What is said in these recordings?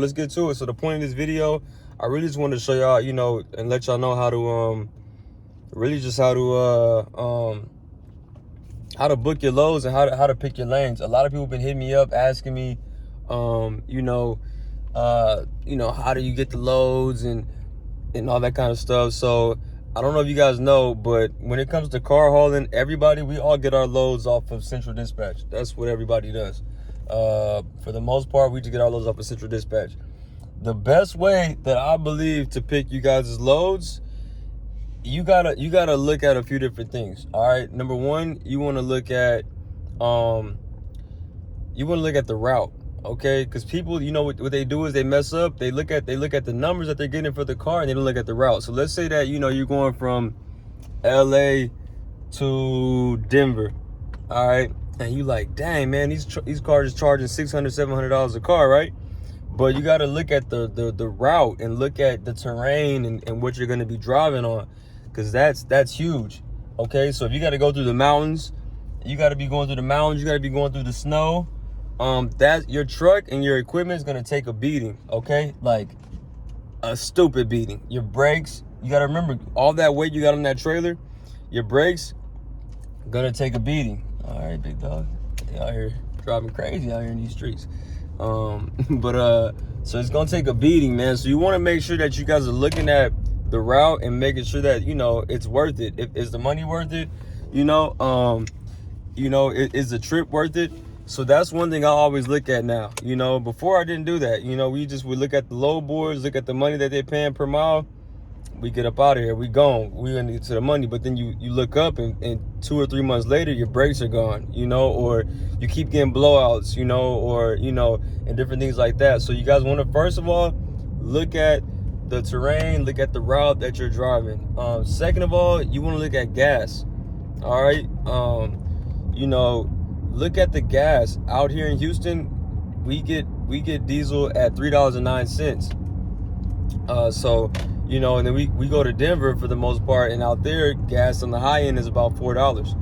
Let's get to it. So the point of this video, I really just wanted to show y'all, and let y'all know how to really just how to book your loads and how to pick your lanes. A lot of people have been hitting me up asking me, how do you get the loads and all that kind of stuff. So I don't know if you guys know, but when it comes to car hauling, we all get our loads off of Central Dispatch. That's what everybody does. For the most part, we just get our loads off of Central Dispatch. The best way that I believe to pick you guys' loads, you gotta look at a few different things. All right. Number one, you want to look at the route. Okay, because people, what they do is they mess up. They look at the numbers that they're getting for the car, and they don't look at the route. So let's say that you're going from LA to Denver, all right, and you like, dang man, these cars are charging $600-$700 a car, right? But you got to look at the route and look at the terrain and what you're going to be driving on, because that's huge. Okay, so if you got to go through the mountains, you got to be going through the mountains. You got to be going through the snow. That your truck and your equipment is gonna take a beating, okay? Like a stupid beating. Your brakes, you gotta remember all that weight you got on that trailer, your brakes gonna take a beating. All right, big dog. They out here driving crazy out here in these streets. So it's gonna take a beating, man. So you wanna make sure that you guys are looking at the route and making sure that, it's worth it. Is the money worth it? Is the trip worth it? So that's one thing I always look at now. Before I didn't do that. We look at the load boards, look at the money that they're paying per mile. We get up out of here. We gone. We gonna get to the money. But then you look up and 2 or 3 months later, your brakes are gone, or you keep getting blowouts, and different things like that. So you guys want to, first of all, look at the terrain, look at the route that you're driving. Second of all, you want to look at gas. All right. Look at the gas out here in Houston. We get diesel at $3.09. And then we go to Denver for the most part, and out there gas on the high end is about $4.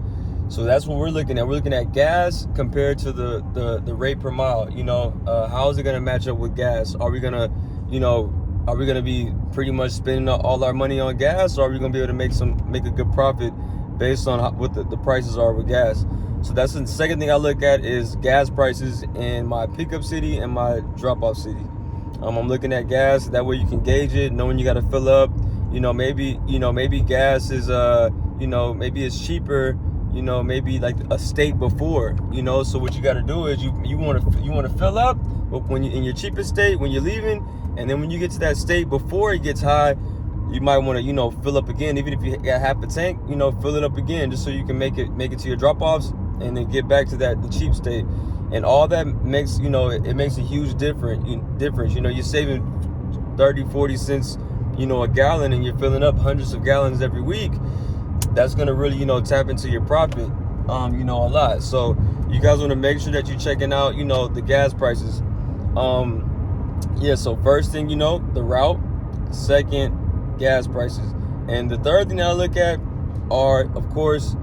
So that's what we're looking at. We're looking at gas compared to the rate per mile. How is it gonna match up with gas? Are we gonna be pretty much spending all our money on gas, or are we gonna be able to make a good profit based on what the prices are with gas? So that's the second thing I look at is gas prices in my pickup city and my drop-off city. I'm looking at gas, that way you can gauge it, knowing you got to fill up. Maybe gas is maybe it's cheaper, maybe like a state before. So what you got to do is you want to fill up when you in your cheapest state when you're leaving, and then when you get to that state before it gets high, you might want to fill up again. Even if you got half a tank, fill it up again, just so you can make it to your drop-offs and then get back to the cheap state. And all that makes it makes a huge difference. You're saving 30-40 cents a gallon, and you're filling up hundreds of gallons every week. That's gonna really tap into your profit a lot. So you guys want to make sure that you're checking out the gas prices. So first thing, the route. Second, gas prices. And the third thing that I look at are, of course,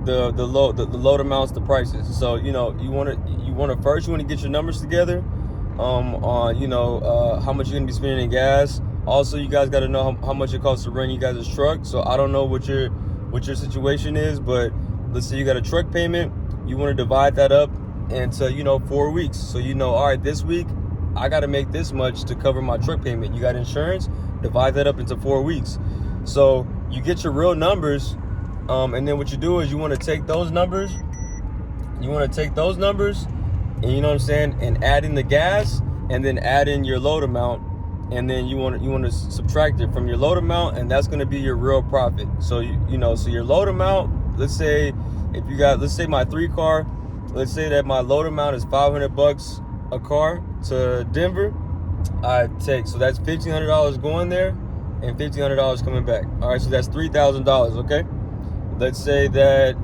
the load amounts, the prices. So you want to first get your numbers together on how much you're gonna be spending in gas. Also, you guys got to know how much it costs to run you guys' truck. So I don't know what your situation is, but let's say you got a truck payment, you want to divide that up into 4 weeks. So all right, this week I got to make this much to cover my truck payment. You got insurance, divide that up into 4 weeks. So you get your real numbers. And then what you do is you want to take those numbers, and and add in the gas, and then add in your load amount, and then you want to subtract it from your load amount, and that's going to be your real profit. So so your load amount, let's say my 3 car, let's say that my load amount is $500 a car to Denver. So that's $1,500 going there and $1,500 coming back. All right, so that's $3,000. Okay. Let's say that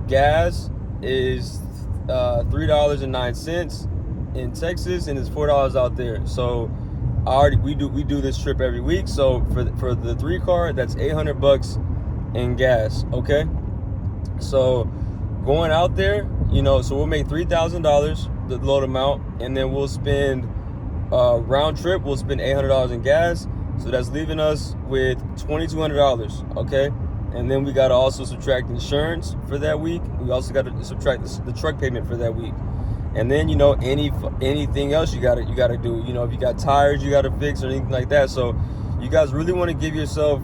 gas is $3.09 in Texas, and it's $4 out there. So we do this trip every week. So for the 3 car, that's $800 in gas. Okay. So going out there, so we'll make $3,000 the load amount, and then we'll spend round trip, we'll spend $800 in gas. So that's leaving us with $2,200, okay? And then we got to also subtract insurance for that week. We also got to subtract the truck payment for that week. And then, you know, anything else you gotta do. You know, if you got tires you gotta fix or anything like that. So you guys really want to give yourself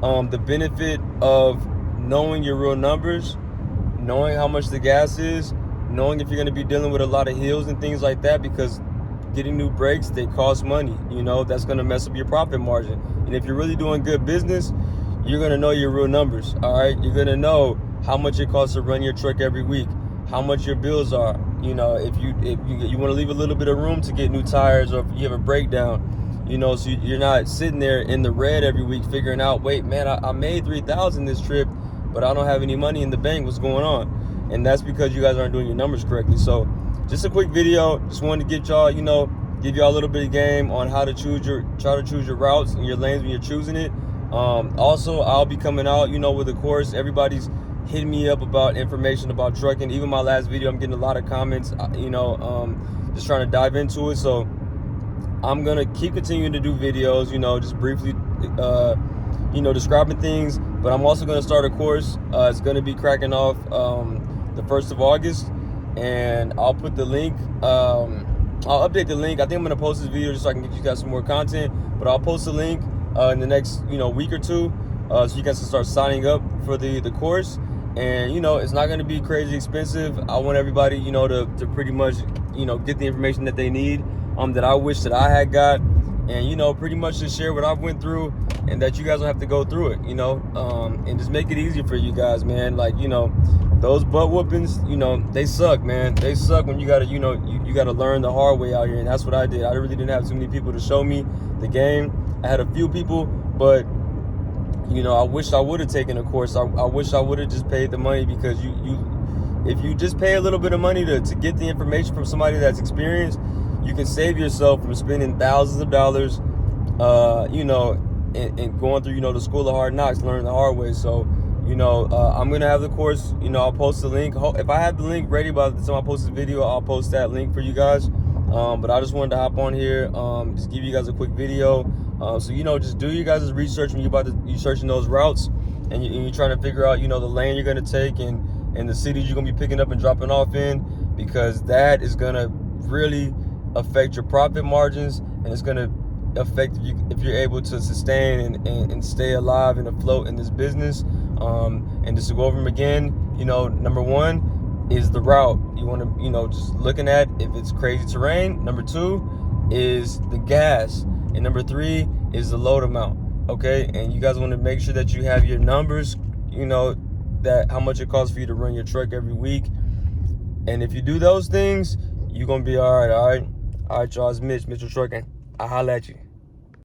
the benefit of knowing your real numbers, knowing how much the gas is, knowing if you're going to be dealing with a lot of hills and things like that, because getting new brakes, they cost money. You know, that's going to mess up your profit margin. And if you're really doing good business, you're going to know your real numbers. All right, you're going to know how much it costs to run your truck every week, how much your bills are. You know, if you want to leave a little bit of room to get new tires, or if you have a breakdown, you know, so you're not sitting there in the red every week figuring out, wait, man, I made $3,000 this trip, but I don't have any money in the bank. What's going on? And that's because you guys aren't doing your numbers correctly. So just a quick video. Just wanted to get y'all, you know, give y'all a little bit of game on how to try to choose your routes and your lanes when you're choosing it. Also, I'll be coming out, you know, with a course. Everybody's hitting me up about information about trucking. Even my last video, I'm getting a lot of comments, you know, just trying to dive into it. So I'm going to keep continuing to do videos, you know, just briefly, you know, describing things. But I'm also going to start a course. It's going to be cracking off the 1st of August. And I'll put the link. I'll update the link. I think I'm going to post this video just so I can get you guys some more content. But I'll post the link in the next, you know, week or two. So you guys can start signing up for the course. And, you know, it's not going to be crazy expensive. I want everybody, you know, to pretty much, you know, get the information that they need. That I wish that I had got, and, you know, pretty much just share what I've went through, and that you guys don't have to go through it, you know, and just make it easier for you guys, man. Like, you know, those butt whoopings, you know, they suck, man. They suck when you gotta, you know, you gotta learn the hard way out here, and that's what I did. I really didn't have too many people to show me the game. I had a few people, but, you know, I wish I would have taken a course. I wish I would have just paid the money, because if you just pay a little bit of money to get the information from somebody that's experienced, you can save yourself from spending thousands of dollars, you know, and going through, you know, the school of hard knocks, learning the hard way. So, you know, I'm going to have the course, you know, I'll post the link. If I have the link ready by the time I post the video, I'll post that link for you guys. But I just wanted to hop on here, just give you guys a quick video. So, you know, just do you guys' research when you're searching those routes, and you're trying to figure out, you know, the lane you're going to take and the cities you're going to be picking up and dropping off in, because that is going to really affect your profit margins, and it's going to affect if you're able to sustain and stay alive and afloat in this business. And just to go over them again, you know, number one is the route. You want to, you know, just looking at if it's crazy terrain. Number two is the gas, and number three is the load amount. Okay, and you guys want to make sure that you have your numbers, you know, that how much it costs for you to run your truck every week. And if you do those things, you're gonna be all right. All right, y'all. It's Mitchell Trucking. I'll holla at you.